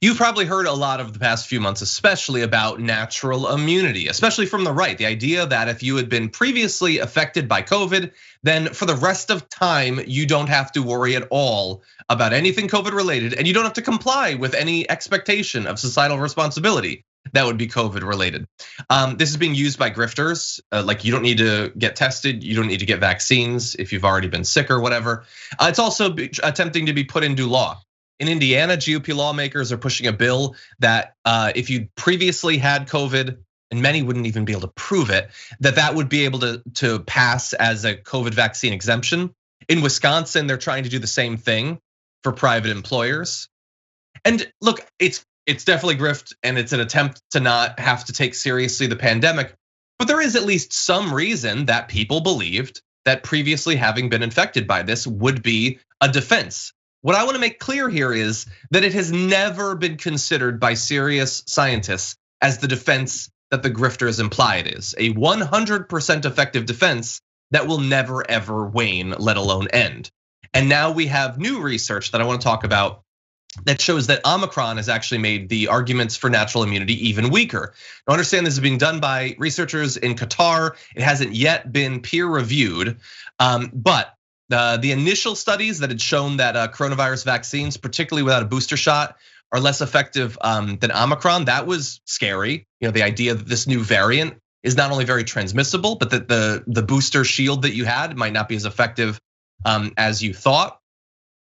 You've probably heard a lot of the past few months, especially about natural immunity, especially from the right. The idea that if you had been previously affected by COVID, then for the rest of time, you don't have to worry at all about anything COVID related, and you don't have to comply with any expectation of societal responsibility that would be COVID related. This is being used by grifters, like you don't need to get tested, you don't need to get vaccines if you've already been sick or whatever. It's also attempting to be put into law. In Indiana, GOP lawmakers are pushing a bill that if you previously had COVID, and many wouldn't even be able to prove it, that would be able to pass as a COVID vaccine exemption. In Wisconsin, they're trying to do the same thing for private employers. And look, it's definitely grift, and it's an attempt to not have to take seriously the pandemic. But there is at least some reason that people believed that previously having been infected by this would be a defense. What I want to make clear here is that it has never been considered by serious scientists as the defense that the grifters imply it is. A 100% effective defense that will never ever wane, let alone end. And now we have new research that I want to talk about that shows that Omicron has actually made the arguments for natural immunity even weaker. Now understand this is being done by researchers in Qatar. It hasn't yet been peer reviewed, but the initial studies that had shown that coronavirus vaccines, particularly without a booster shot, are less effective than Omicron. That was scary. The idea that this new variant is not only very transmissible, but that the booster shield that you had might not be as effective as you thought.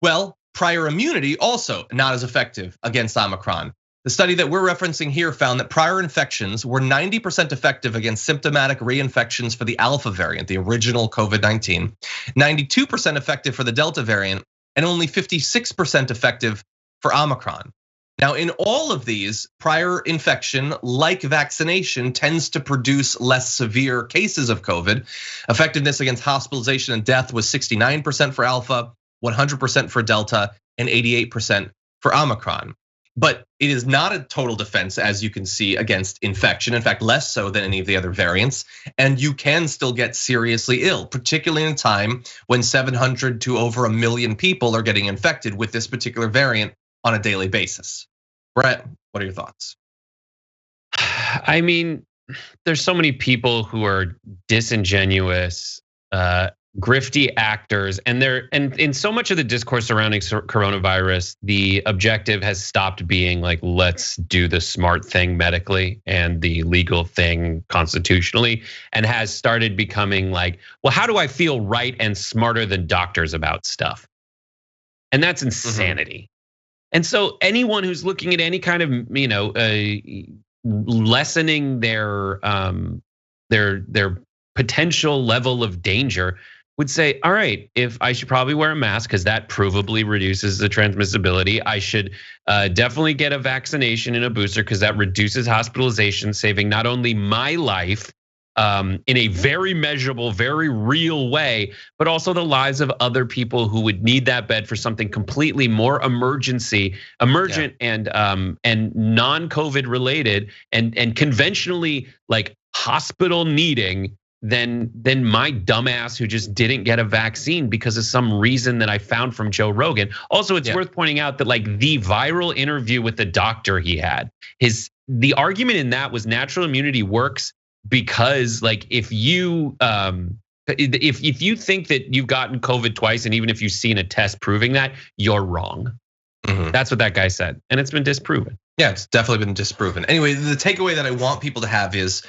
Well, prior immunity also not as effective against Omicron. The study that we're referencing here found that prior infections were 90% effective against symptomatic reinfections for the Alpha variant, the original COVID-19, 92% effective for the Delta variant, and only 56% effective for Omicron. Now, in all of these, prior infection, like vaccination, tends to produce less severe cases of COVID. Effectiveness against hospitalization and death was 69% for Alpha, 100% for Delta, and 88% for Omicron. But it is not a total defense, as you can see, against infection. In fact, less so than any of the other variants. And you can still get seriously ill, particularly in a time when 700 to over 1 million people are getting infected with this particular variant on a daily basis. Brett, what are your thoughts? I mean, there's so many people who are disingenuous, grifty actors, and in so much of the discourse surrounding coronavirus, the objective has stopped being like, let's do the smart thing medically and the legal thing constitutionally, and has started becoming like, well, how do I feel right and smarter than doctors about stuff? And that's insanity. And so anyone who's looking at any kind of, lessening their potential level of danger would say, all right, if I should probably wear a mask because that provably reduces the transmissibility. I should definitely get a vaccination and a booster because that reduces hospitalization, saving not only my life in a very measurable, very real way, but also the lives of other people who would need that bed for something completely more emergent and non-COVID related and conventionally like hospital needing than my dumbass who just didn't get a vaccine because of some reason that I found from Joe Rogan. Also, it's worth pointing out that like the viral interview with the doctor he had, the argument in that was natural immunity works because like if you think that you've gotten COVID twice, and even if you've seen a test proving that, you're wrong. That's what that guy said, and it's been disproven. Yeah, it's definitely been disproven. Anyway, the takeaway that I want people to have is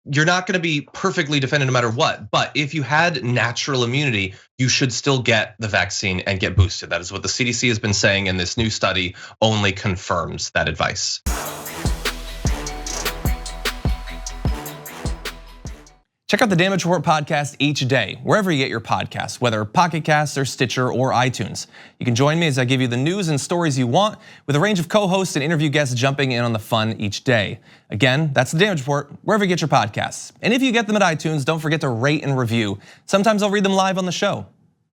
you're not gonna be perfectly defended no matter what, but if you had natural immunity, you should still get the vaccine and get boosted. That is what the CDC has been saying, and this new study only confirms that advice. Check out the Damage Report podcast each day, wherever you get your podcasts, whether Pocket Casts or Stitcher or iTunes. You can join me as I give you the news and stories you want, with a range of co-hosts and interview guests jumping in on the fun each day. Again, that's the Damage Report, wherever you get your podcasts. And if you get them at iTunes, don't forget to rate and review. Sometimes I'll read them live on the show.